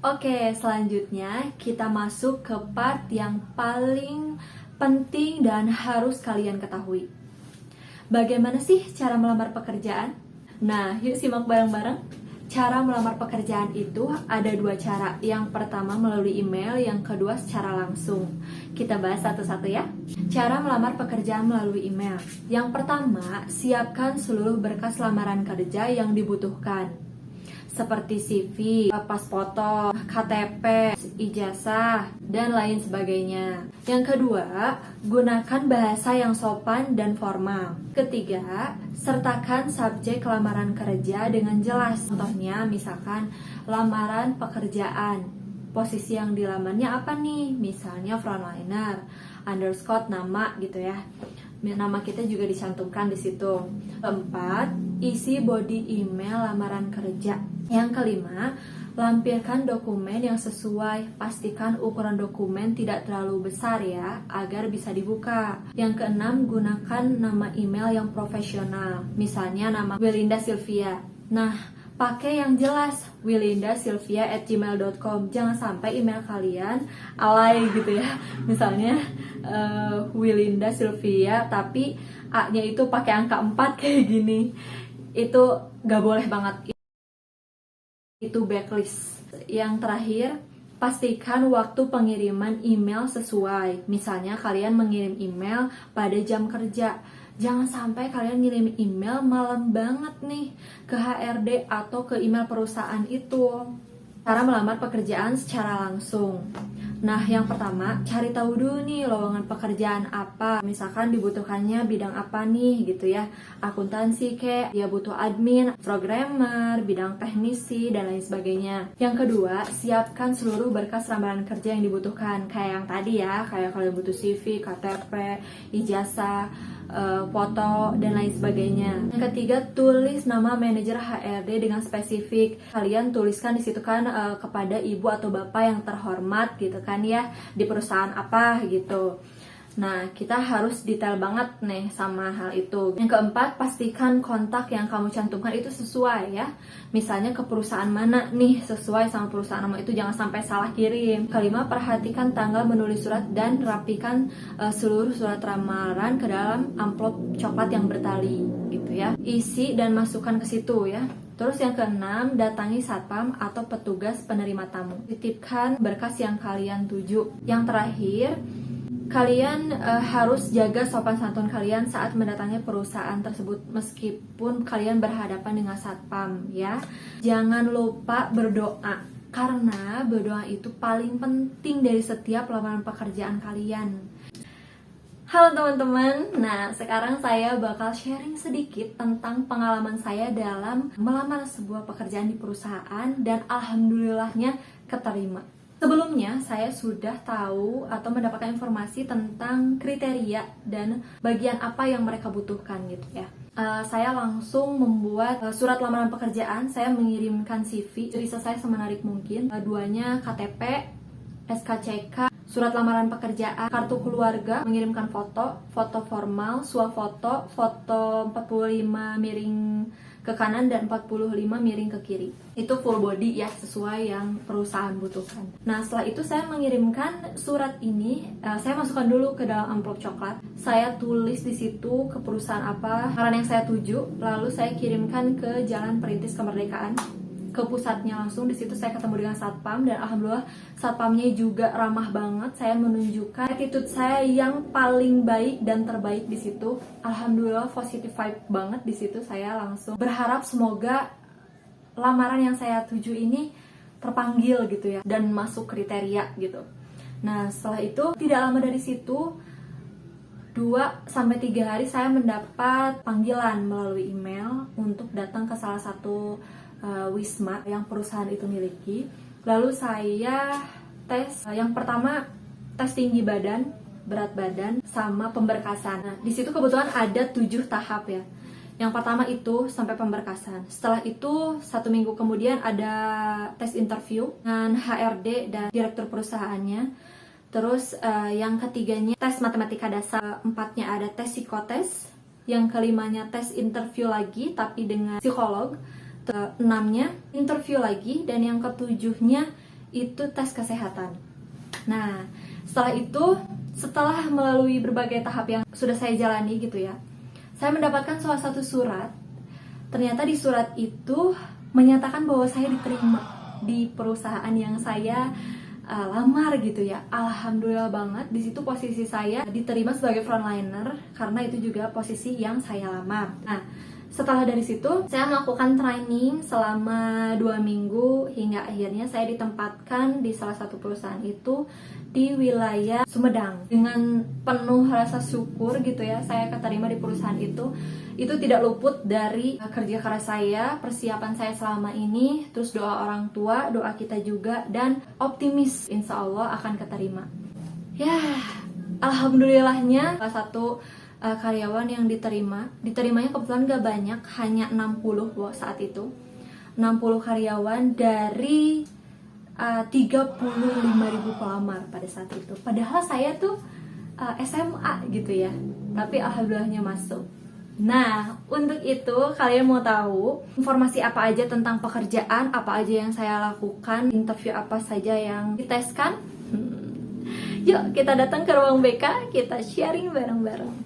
Oke, selanjutnya kita masuk ke part yang paling penting dan harus kalian ketahui. Bagaimana sih cara melamar pekerjaan? Nah, yuk simak bareng-bareng. Cara melamar pekerjaan itu ada dua cara. Yang pertama melalui email, yang kedua secara langsung. Kita bahas satu-satu ya. Cara melamar pekerjaan melalui email. Yang pertama, siapkan seluruh berkas lamaran kerja yang dibutuhkan, seperti CV, pas foto, KTP, ijazah, dan lain sebagainya. Yang kedua, gunakan bahasa yang sopan dan formal. Ketiga, sertakan subjek lamaran kerja dengan jelas. Contohnya, misalkan lamaran pekerjaan. Posisi yang dilamarnya apa nih? Misalnya frontliner, underscore nama gitu ya. Nama kita juga dicantumkan di situ. Keempat, isi body email lamaran kerja. Yang kelima, lampirkan dokumen yang sesuai. Pastikan ukuran dokumen tidak terlalu besar ya, agar bisa dibuka. Yang keenam, gunakan nama email yang profesional. Misalnya nama Wilinda Sylvia. Nah, pakai yang jelas, wilindasilvia@gmail.com. Jangan sampai email kalian alay gitu ya. Misalnya Wilinda Sylvia tapi A-nya itu pakai angka 4 kayak gini. Itu gak boleh banget. Itu backlist. Yang terakhir, pastikan waktu pengiriman email sesuai. Misalnya kalian mengirim email pada jam kerja. Jangan sampai kalian ngirim email malam banget nih ke HRD atau ke email perusahaan itu. Cara melamar pekerjaan secara langsung. Nah, yang pertama, cari tahu dulu nih lowongan pekerjaan apa. Misalkan dibutuhkannya bidang apa nih gitu ya. Akuntansi kek, dia butuh admin, programmer, bidang teknisi, dan lain sebagainya. Yang kedua, siapkan seluruh berkas lamaran kerja yang dibutuhkan. Kayak yang tadi ya, kayak kalian butuh CV, KTP, ijazah, foto, dan lain sebagainya. Yang ketiga, tulis nama manajer HRD dengan spesifik. Kalian tuliskan di situ kan kepada ibu atau bapak yang terhormat gitu kan ya, di perusahaan apa gitu. Nah, kita harus detail banget nih sama hal itu. Yang keempat, pastikan kontak yang kamu cantumkan itu sesuai ya. Misalnya ke perusahaan mana nih, sesuai sama perusahaan nama itu, jangan sampai salah kirim. Kelima, perhatikan tanggal menulis surat dan rapikan seluruh surat lamaran ke dalam amplop coklat yang bertali gitu ya. Isi dan masukkan ke situ ya. Terus yang keenam, datangi satpam atau petugas penerima tamu. Titipkan berkas yang kalian tuju. Yang terakhir, kalian harus jaga sopan santun kalian saat mendatangi perusahaan tersebut meskipun kalian berhadapan dengan satpam ya. Jangan lupa berdoa, karena berdoa itu paling penting dari setiap lamaran pekerjaan kalian. Halo teman-teman, nah sekarang saya bakal sharing sedikit tentang pengalaman saya dalam melamar sebuah pekerjaan di perusahaan dan alhamdulillahnya keterima. Sebelumnya saya sudah tahu atau mendapatkan informasi tentang kriteria dan bagian apa yang mereka butuhkan gitu ya. Saya langsung membuat surat lamaran pekerjaan, saya mengirimkan CV, riset saya semenarik mungkin. Duanya KTP, SKCK, surat lamaran pekerjaan, kartu keluarga, mengirimkan foto, foto formal, swafoto, foto 45 miring ke kanan dan 45 miring ke kiri. Itu full body ya, sesuai yang perusahaan butuhkan. Nah, setelah itu saya mengirimkan surat ini, saya masukkan dulu ke dalam amplop coklat. Saya tulis di situ ke perusahaan apa, karena yang saya tuju, lalu saya kirimkan ke Jalan Perintis Kemerdekaan, ke pusatnya langsung. Di situ saya ketemu dengan satpam dan alhamdulillah satpamnya juga ramah banget. Saya menunjukkan attitude saya yang paling baik dan terbaik di situ. Alhamdulillah positive vibe banget di situ. Saya langsung berharap semoga lamaran yang saya tuju ini terpanggil gitu ya dan masuk kriteria gitu. Nah, setelah itu tidak lama dari situ 2-3 hari saya mendapat panggilan melalui email untuk datang ke salah satu Wisma yang perusahaan itu miliki. Lalu saya tes, yang pertama tes tinggi badan, berat badan, sama pemberkasan. Nah, di situ kebetulan ada 7 tahap ya. Yang pertama itu sampai pemberkasan. Setelah itu 1 minggu kemudian ada tes interview dengan HRD dan direktur perusahaannya. Terus yang ketiganya tes matematika dasar. Empatnya ada tes psikotes. Yang kelimanya tes interview lagi tapi dengan psikolog. Keenamnya interview lagi, dan yang ketujuhnya itu tes kesehatan. Nah, setelah melalui berbagai tahap yang sudah saya jalani gitu ya, saya mendapatkan salah satu surat. Ternyata di surat itu menyatakan bahwa saya diterima di perusahaan yang saya lamar gitu ya. Alhamdulillah banget, di situ posisi saya diterima sebagai frontliner karena itu juga posisi yang saya lamar. Nah, setelah dari situ saya melakukan training selama 2 minggu hingga akhirnya saya ditempatkan di salah satu perusahaan itu di wilayah Sumedang. Dengan penuh rasa syukur gitu ya, saya keterima di perusahaan itu. Itu tidak luput dari kerja keras saya, persiapan saya selama ini, terus doa orang tua, doa kita juga, dan optimis insya Allah akan keterima. Ya, alhamdulillahnya salah satu karyawan yang diterimanya kebetulan gak banyak, hanya 60 saat itu. 60 karyawan dari 35.000 pelamar pada saat itu. Padahal saya tuh SMA gitu ya, tapi alhamdulillahnya masuk. Nah, untuk itu kalian mau tahu informasi apa aja tentang pekerjaan, apa aja yang saya lakukan, interview apa saja yang diteskan? Yuk kita datang ke ruang BK, kita sharing bareng-bareng.